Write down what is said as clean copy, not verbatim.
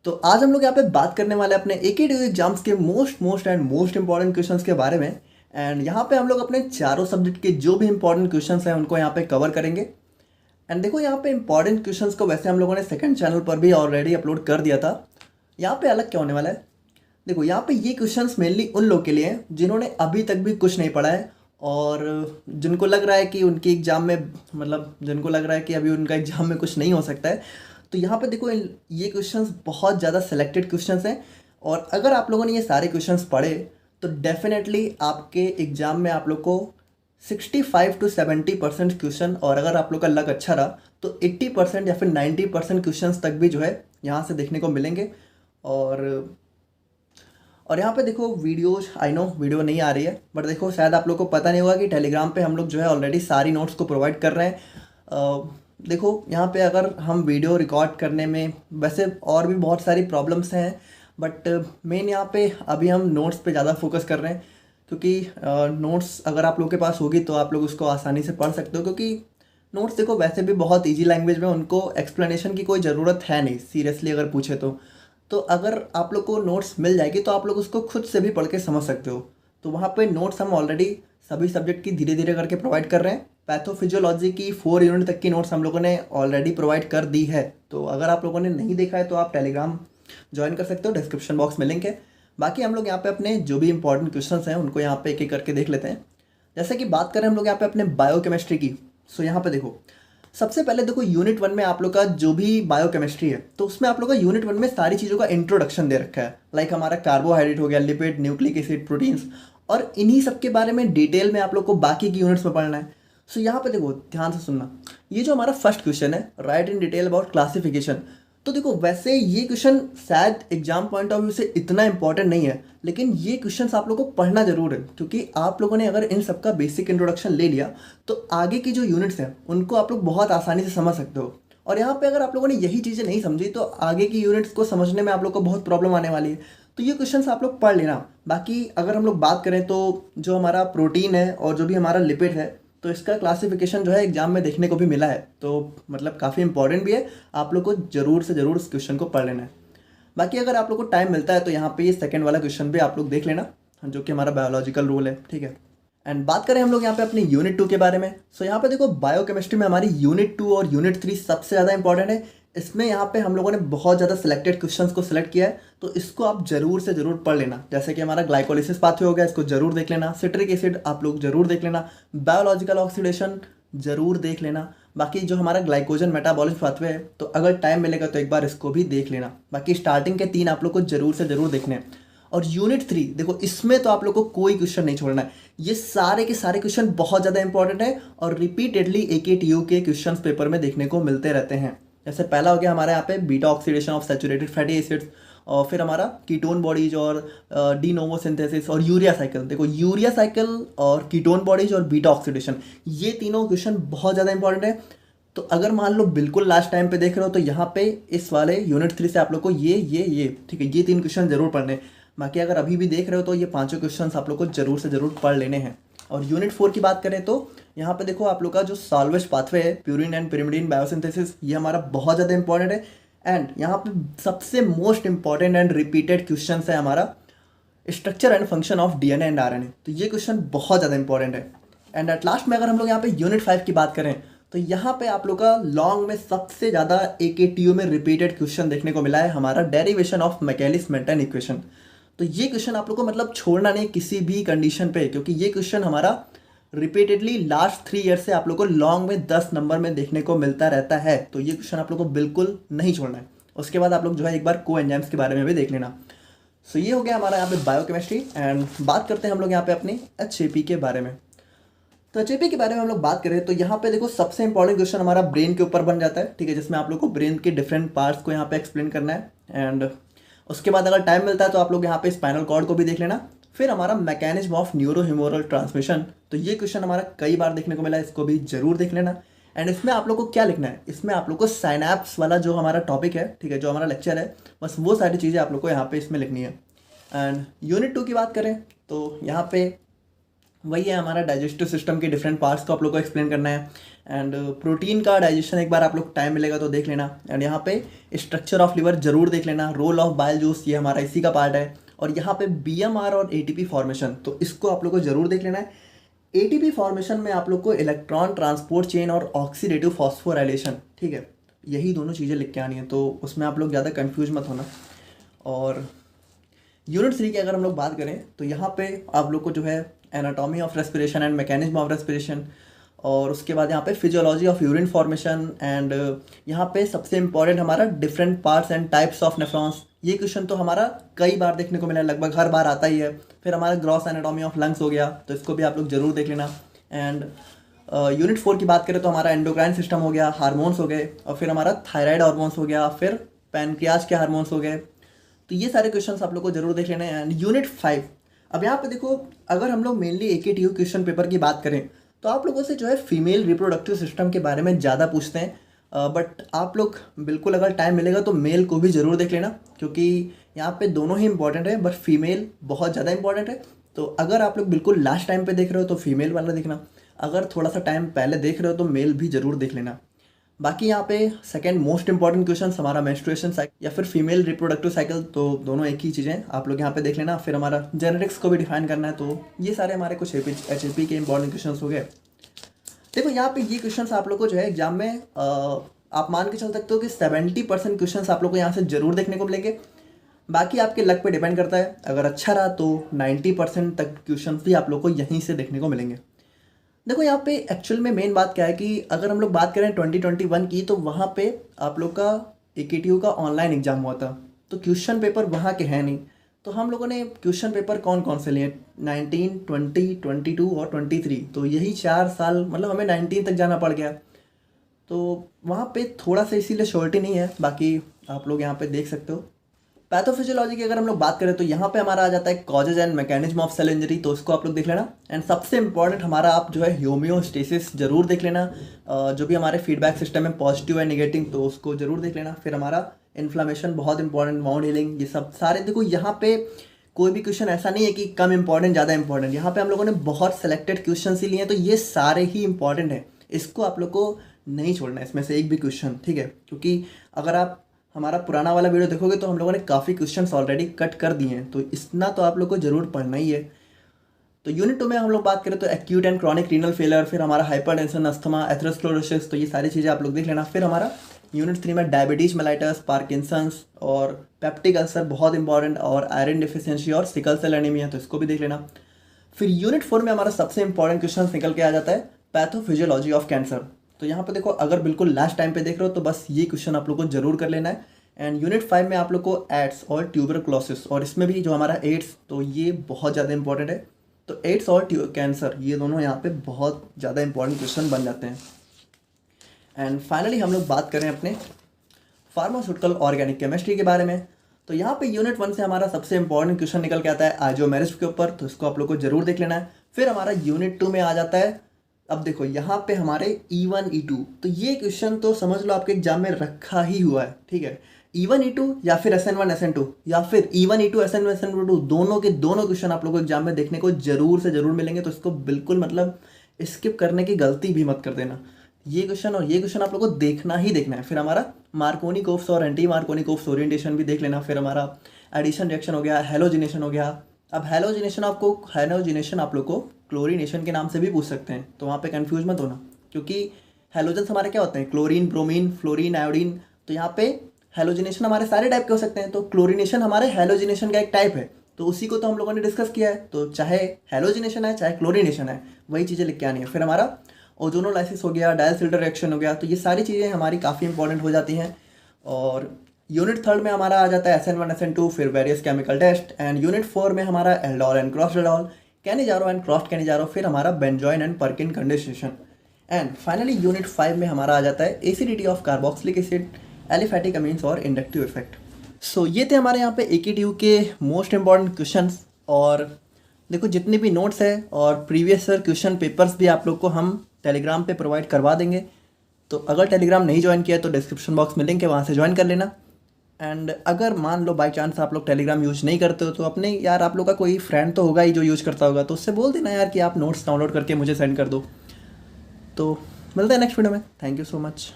तो आज हम लोग यहाँ पे बात करने वाले हैं अपने AKTU एग्जाम्स के मोस्ट इंपॉर्टेंट क्वेश्चंस के बारे में। एंड यहाँ पे हम लोग अपने चारों सब्जेक्ट के जो भी इंपॉर्टेंट क्वेश्चंस हैं उनको यहाँ पे कवर करेंगे। एंड देखो यहाँ पे इंपॉर्टेंट क्वेश्चंस को वैसे हम लोगों ने सेकंड चैनल पर भी ऑलरेडी अपलोड कर दिया था। यहाँ पे अलग क्या होने वाला है, देखो यहाँ पे ये क्वेश्चंस मेनली उन लोग के लिए हैं जिन्होंने अभी तक भी कुछ नहीं पढ़ा है और जिनको लग रहा है कि उनके एग्ज़ाम में जिनको लग रहा है कि अभी उनका एग्ज़ाम में कुछ नहीं हो सकता है। तो यहाँ पे देखो ये क्वेश्चंस बहुत ज़्यादा सिलेक्टेड क्वेश्चंस हैं और अगर आप लोगों ने ये सारे क्वेश्चंस पढ़े तो डेफिनेटली आपके एग्ज़ाम में आप लोग को 65 to 70% क्वेश्चन, और अगर आप लोग का लक अच्छा रहा तो 80% या फिर 90% क्वेश्चंस तक भी जो है यहाँ से देखने को मिलेंगे। और यहाँ पे देखो वीडियोज, आई नो वीडियो नहीं आ रही है, बट देखो शायद आप लोग को पता नहीं होगा कि टेलीग्राम पे हम लोग जो है ऑलरेडी सारी नोट्स को प्रोवाइड कर रहे हैं। देखो यहाँ पे अगर हम वीडियो रिकॉर्ड करने में वैसे और भी बहुत सारी प्रॉब्लम्स हैं, बट मेन यहाँ पे अभी हम नोट्स पे ज़्यादा फोकस कर रहे हैं क्योंकि नोट्स अगर आप लोग के पास होगी तो आप लोग उसको आसानी से पढ़ सकते हो। क्योंकि नोट्स देखो वैसे भी बहुत ईजी लैंग्वेज में, उनको एक्सप्लेनेशन की कोई ज़रूरत है नहीं सीरियसली अगर पूछे तो अगर आप लोग को नोट्स मिल जाएगी तो आप लोग उसको खुद से भी पढ़ के समझ सकते हो। तो वहाँ पे नोट्स हम ऑलरेडी सभी सब्जेक्ट की धीरे धीरे करके प्रोवाइड कर रहे हैं। पैथोफिजियोलॉजी की 4 यूनिट तक की नोट्स हम लोगों ने ऑलरेडी प्रोवाइड कर दी है। तो अगर आप लोगों ने नहीं देखा है तो आप टेलीग्राम ज्वाइन कर सकते हो, डिस्क्रिप्शन बॉक्स में लिंक है। बाकी हम लोग यहाँ पे अपने जो भी इंपॉर्टेंट क्वेश्चंस हैं उनको यहाँ पे एक एक करके देख लेते हैं। जैसे कि बात करें हम लोग यहाँ पे अपने बायोकेमिस्ट्री की, सो यहाँ पे देखो सबसे पहले देखो यूनिट 1 में आप लोग का जो भी बायोकेमिस्ट्री है तो उसमें आप लोग का यूनिट 1 में सारी चीज़ों का इंट्रोडक्शन दे रखा है। लाइक हमारा कार्बोहाइड्रेट हो गया, लिपिड, न्यूक्लिक एसिड, प्रोटीन्स, और इन्हीं सब के बारे में डिटेल में आप लोग को बाकी की यूनिट्स में पढ़ना है। सो यहाँ पे देखो ध्यान से सुनना, ये जो हमारा फर्स्ट क्वेश्चन है, right in detail about classification. तो देखो वैसे ये क्वेश्चन शायद एग्जाम पॉइंट ऑफ व्यू से इतना इंपॉर्टेंट नहीं है, लेकिन ये क्वेश्चंस आप लोगों को पढ़ना जरूर है क्योंकि आप लोगों ने अगर इन सबका बेसिक इंट्रोडक्शन ले लिया तो आगे की जो यूनिट्स हैं उनको आप लोग बहुत आसानी से समझ सकते हो। और यहाँ पे अगर आप लोगों ने यही चीज़ें नहीं समझी तो आगे की यूनिट्स को समझने में आप लोग को बहुत प्रॉब्लम आने वाली है। तो ये क्वेश्चंस आप लोग पढ़ लेना। बाकी अगर हम लोग बात करें तो जो हमारा प्रोटीन है और जो भी हमारा लिपिड है तो इसका क्लासिफिकेशन जो है एग्जाम में देखने को भी मिला है, तो मतलब काफ़ी इंपॉर्टेंट भी है। आप लोग को ज़रूर से ज़रूर इस क्वेश्चन को पढ़ लेना है। बाकी अगर आप लोग को टाइम मिलता है तो यहाँ पे ये सेकंड वाला क्वेश्चन भी आप लोग देख लेना जो कि हमारा बायोलॉजिकल रूल है, ठीक है। एंड बात करें हम लोग यहाँ पे अपने यूनिट 2 के बारे में, सो यहाँ पे देखो बायोकेमिस्ट्री में हमारी यूनिट 2 और यूनिट 3 सबसे ज़्यादा इंपॉर्टेंट है। इसमें यहाँ पे हम लोगों ने बहुत ज़्यादा सिलेक्टेड क्वेश्चंस को सिलेक्ट किया है, तो इसको आप ज़रूर से ज़रूर पढ़ लेना। जैसे कि हमारा ग्लाइकोलिसिस पाथवे हो गया, इसको ज़रूर देख लेना। सिट्रिक एसिड आप लोग ज़रूर देख लेना। बायोलॉजिकल ऑक्सीडेशन ज़रूर देख लेना। बाकी जो हमारा ग्लाइकोजन मेटाबॉलिज्म पाथवे है तो अगर टाइम मिलेगा तो एक बार इसको भी देख लेना। बाकी स्टार्टिंग के 3 आप लोग को ज़रूर से ज़रूर देखने हैं। और यूनिट 3 देखो इसमें तो आप लोग को कोई क्वेश्चन नहीं छोड़ना है। ये सारे के सारे क्वेश्चन बहुत ज़्यादा इंपॉर्टेंट है और रिपीटेडली AKTU के क्वेश्चन पेपर में देखने को मिलते रहते हैं। जैसे पहला हो गया हमारे यहाँ पे beta oxidation of saturated fatty acids, और फिर हमारा कीटोन बॉडीज और डी नोवो सिंथेसिस और यूरिया साइकिल। देखो यूरिया साइकिल और कीटोन बॉडीज और बीटा ऑक्सीडेशन, ये तीनों क्वेश्चन बहुत ज़्यादा इंपॉर्टेंट है। तो अगर मान लो बिल्कुल लास्ट टाइम पे देख रहे हो तो यहाँ पे इस वाले यूनिट 3 से आप लोग को ये ठीक है, ये 3 क्वेश्चन जरूर पढ़ने। बाकी अगर अभी भी देख रहे हो तो ये 5 क्वेश्चन आप लोग को जरूर से जरूर पढ़ लेने हैं। और यूनिट 4 की बात करें तो यहाँ पे देखो आप लोग का जो साल्वेज पाथवे है, प्यूरिन एंड पिरिमिडीन बायोसिंथेसिस, ये हमारा बहुत ज़्यादा इंपॉर्टेंट है। एंड यहाँ पे सबसे most important and repeated question है हमारा structure and function of DNA and RNA। तो ये क्वेश्चन बहुत ज़्यादा इंपॉर्टेंट है। एंड एट लास्ट में अगर हम लोग यहाँ पे यूनिट 5 की बात करें तो यहाँ पे आप लोग का लॉन्ग में सबसे ज़्यादा AKTU में रिपीटेड क्वेश्चन देखने को मिला है, हमारा derivation of Michaelis Menten equation. तो ये क्वेश्चन आप लोग को मतलब छोड़ना नहीं किसी भी कंडीशन पे, क्योंकि ये क्वेश्चन हमारा रिपीटेडली लास्ट 3 ईयर से आप लोग को लॉन्ग में 10 नंबर में देखने को मिलता रहता है। तो ये क्वेश्चन आप लोग को बिल्कुल नहीं छोड़ना है। उसके बाद आप लोग जो है एक बार को एंजाइम्स के बारे में भी देख लेना। सो ये हो गया हमारा यहाँ पे बायोकेमिस्ट्री। एंड बात करते हैं हम लोग यहाँ पे अपनी HAP के बारे में। तो HAP के बारे में हम लोग बात करें तो यहाँ पे देखो सबसे इंपॉर्टेंट क्वेश्चन हमारा ब्रेन के ऊपर बन जाता है, ठीक है, जिसमें आप लोग को ब्रेन के डिफरेंट पार्ट्स को यहाँ पे एक्सप्लेन करना है। एंड उसके बाद अगर टाइम मिलता है तो आप लोग यहाँ पे स्पाइनल कॉर्ड को भी देख लेना। फिर हमारा मैकेनिज्म ऑफ न्यूरोह्यूमरल ट्रांसमिशन, तो ये क्वेश्चन हमारा कई बार देखने को मिला है, इसको भी जरूर देख लेना। एंड इसमें आप लोग को क्या लिखना है, इसमें आप लोग को साइनैप्स वाला जो हमारा टॉपिक है, ठीक है, जो हमारा लेक्चर है, बस वो सारी चीज़ें आप लोग को यहाँ पे इसमें लिखनी है। एंड यूनिट 2 की बात करें तो यहाँ पे वही है हमारा डाइजेस्टिव सिस्टम के डिफरेंट पार्ट्स को आप लोग को एक्सप्लेन करना है। एंड प्रोटीन का डाइजेशन एक बार आप लोग टाइम मिलेगा तो देख लेना। एंड यहाँ पे स्ट्रक्चर ऑफ लिवर जरूर देख लेना, रोल ऑफ बाइल जूस ये हमारा इसी का पार्ट है। और यहाँ पे बीएमआर और एटीपी फॉर्मेशन, तो इसको आप लोग को जरूर देख लेना है। एटीपी फॉर्मेशन में आप लोग को इलेक्ट्रॉन ट्रांसपोर्ट चेन और ऑक्सीडेटिव फॉस्फोराइलेशन, ठीक है, यही दोनों चीज़ें लिख के आनी है, तो उसमें आप लोग ज़्यादा कंफ्यूज मत होना। और यूनिट 3 की अगर हम लोग बात करें तो यहाँ पे आप लोग को जो है anatomy of respiration and mechanism of respiration, और उसके बाद यहाँ पे physiology of urine formation, and यहाँ पे सबसे इंपॉर्टेंट हमारा different parts and types of nephrons. ये क्वेश्चन तो हमारा कई बार देखने को मिला है, लगभग हर बार आता ही है। फिर हमारा ग्रॉस एनाटॉमी ऑफ लंग्स हो गया, तो इसको भी आप लोग जरूर देख लेना। एंड यूनिट 4 की बात करें तो हमारा एंडोक्राइन सिस्टम हो गया, हार्मोन्स हो गए, और फिर हमारा थायराइड हार्मोन्स हो गया, फिर पैनक्रियाज के हार्मोन्स हो गए। तो ये सारे क्वेश्चंस आप लोग को जरूर देख लेना है। एंड यूनिट 5, अब यहाँ पे देखो, अगर हम लोग मेनली AKTU क्वेश्चन पेपर की बात करें तो आप लोगों से जो है फीमेल रिप्रोडक्टिव सिस्टम के बारे में ज़्यादा पूछते हैं, बट आप लोग बिल्कुल अगर टाइम मिलेगा तो मेल को भी ज़रूर देख लेना, क्योंकि यहाँ पे दोनों ही इंपॉर्टेंट है, बट फीमेल बहुत ज़्यादा इंपॉर्टेंट है। तो अगर आप लोग बिल्कुल लास्ट टाइम पे देख रहे हो तो फीमेल वाला देखना, अगर थोड़ा सा टाइम पहले देख रहे हो तो मेल भी ज़रूर देख लेना। बाकी यहाँ पे सेकंड मोस्ट इंपॉर्टेंट क्वेश्चन हमारा मेंस्ट्रुएशन साइकिल या फिर फीमेल रिप्रोडक्टिव साइकिल, तो दोनों एक ही चीज़ें आप लोग यहाँ पे देख लेना। फिर हमारा जेनेटिक्स को भी डिफाइन करना है, तो ये सारे हमारे कुछ HSP के इंपॉर्टेंट क्वेश्चन हो गए। देखो यहाँ पे ये क्वेश्चंस आप लोग को जो है एग्जाम में आप मान के चल सकते हो कि 70% क्वेश्चंस आप लोग को यहाँ से जरूर देखने को मिलेंगे। बाकी आपके लक पे डिपेंड करता है, अगर अच्छा रहा तो 90% तक क्वेश्चंस भी आप लोग को यहीं से देखने को मिलेंगे। देखो यहाँ पे एक्चुअल में मेन बात क्या है कि अगर हम लोग बात करें 2021 की, तो वहाँ पे आप लोग का AKTU का ऑनलाइन एग्जाम हुआ था, तो क्वेश्चन पेपर वहाँ के हैं नहीं। तो हम लोगों ने क्वेश्चन पेपर कौन कौन से लिए, 19, 20, 22 और 23, तो यही 4 साल, मतलब हमें 19 तक जाना पड़ गया। तो वहाँ पे थोड़ा सा इसीलिए श्योरिटी नहीं है, बाकी आप लोग यहाँ पे देख सकते हो। पैथोफिजियोलॉजी की अगर हम लोग बात करें तो यहाँ पे हमारा आ जाता है causes and mechanism of cell injury, तो उसको आप लोग देख लेना। एंड सबसे इंपॉर्टेंट हमारा आप जो है होम्योस्टेसिस जरूर देख लेना, जो भी हमारे फीडबैक सिस्टम है पॉजिटिव एंड नेगेटिव, तो उसको जरूर देख लेना। फिर हमारा इन्फ्लामेशन बहुत इंपॉर्टेंट, वाउंड हीलिंग, ये सब सारे। देखो यहाँ पे कोई भी क्वेश्चन ऐसा नहीं है कि कम इंपॉर्टेंट ज़्यादा इंपॉर्टेंट, यहाँ पे हम लोगों ने बहुत सेलेक्टेड क्वेश्चन ही लिए हैं, तो ये सारे ही इंपॉर्टेंट हैं, इसको आप लोग को नहीं छोड़ना है इसमें से एक भी क्वेश्चन, ठीक है। क्योंकि अगर आप हमारा पुराना वाला वीडियो देखोगे तो हम लोगों ने काफ़ी क्वेश्चंस ऑलरेडी कट कर दिए हैं, तो इतना तो आप लोग को जरूर पढ़ना ही है। तो यूनिट 2 में हम लोग बात करें तो acute and chronic renal failure, फिर हमारा हाइपरटेंशन, अस्थमा, एथेरोस्क्लेरोसिस, तो ये सारी चीज़ें आप लोग देख लेना। फिर हमारा यूनिट 3 में डायबिटीज मेलाइटस, पार्किंसंस और पेप्टिक अल्सर बहुत इंपॉर्टेंट, और आयरन डिफिशियंसी और सिकल सेल एनीमिया, तो इसको भी देख लेना। फिर यूनिट 4 में हमारा सबसे इंपॉर्टेंट क्वेश्चन निकल के आ जाता है पैथोफिजियोलॉजी ऑफ कैंसर। तो यहाँ पे देखो, अगर बिल्कुल लास्ट टाइम पे देख रहे हो तो बस ये क्वेश्चन आप लोग को जरूर कर लेना है। एंड यूनिट 5 में आप लोग को एड्स और ट्यूबरकुलोसिस, और इसमें भी जो हमारा एड्स, तो ये बहुत ज़्यादा इंपॉर्टेंट है। तो एड्स और कैंसर, ये दोनों यहाँ पे बहुत ज़्यादा इंपॉर्टेंट क्वेश्चन बन जाते हैं। एंड फाइनली हम लोग बात करें अपने फार्मास्यूटिकल ऑर्गेनिक केमिस्ट्री के बारे में, तो यहाँ पे यूनिट 1 से हमारा सबसे इंपॉर्टेंट क्वेश्चन निकल के आता है आइसोमेरिज्म के ऊपर, तो इसको आप लोग को जरूर देख लेना है। फिर हमारा यूनिट 2 में आ जाता है, अब देखो यहाँ पे हमारे E1 E2, तो ये क्वेश्चन तो समझ लो आपके एग्जाम में रखा ही हुआ है, ठीक है। E1 E2 या फिर SN1 SN2 या फिर E1 E2 SN1 SN2, दोनों के दोनों क्वेश्चन आप लोगों को एग्जाम में देखने को जरूर से जरूर मिलेंगे, तो इसको बिल्कुल मतलब स्किप करने की गलती भी मत कर देना। ये क्वेश्चन और ये क्वेश्चन आप लोगों को देखना ही देखना है। फिर हमारा मार्कोनिकोव्स और एंटी मार्कोनिकोव्स ओरिएंटेशन भी देख लेना। फिर हमारा एडिशन रिएक्शन हो गया, हेलोजिनेशन हो गया। अब हेलोजिनेशन आप लोग को क्लोरीनेशन के नाम से भी पूछ सकते हैं, तो वहाँ पे कंफ्यूज मत होना, क्योंकि हेलोजन्स हमारे क्या होते हैं, क्लोरीन, ब्रोमीन, फ्लोरीन, आयोडीन। तो यहाँ पे हेलोजिनेशन हमारे सारे टाइप के हो सकते हैं, तो क्लोरीनेशन हमारे हेलोजिनेशन का एक टाइप है, तो उसी को तो हम लोगों ने डिस्कस किया है। तो चाहे हेलोजिनेशन है चाहे क्लोरीनेशन है, वही चीज़ें लिख के आनी है। फिर हमारा ओजोनोलाइसिस हो गया, डायल्सिल्टर रिएक्शन हो गया, तो ये सारी चीज़ें हमारी काफ़ी इंपॉर्टेंट हो जाती हैं। और यूनिट 3 में हमारा आ जाता है SN1 SN2, फिर various chemical test. And unit 4 में हमारा aldol and crossed aldol, Cannizzaro and crossed Cannizzaro, फिर हमारा benzoin and Perkin condensation. And finally unit 5 में हमारा आ जाता है acidity of carboxylic acid, aliphatic amines और इंडक्टिव इफेक्ट। सो ये थे हमारे यहाँ पे AKTU के मोस्ट इंपॉर्टेंट क्वेश्चंस। और देखो जितने भी नोट्स है और प्रीवियस ईयर क्वेश्चन पेपर्स भी आप लोग को हम टेलीग्राम पे प्रोवाइड करवा देंगे, तो अगर टेलीग्राम नहीं ज्वाइन किया तो डिस्क्रिप्शन बॉक्स में लिंक है, वहाँ से ज्वाइन कर लेना। एंड अगर मान लो बाई चांस आप लोग टेलीग्राम यूज़ नहीं करते हो तो अपने यार आप लोग का कोई फ्रेंड तो होगा ही जो यूज़ करता होगा, तो उससे बोल देना यार कि आप नोट्स डाउनलोड करके मुझे सेंड कर दो। तो मिलते हैं नेक्स्ट वीडियो में। Thank you so much.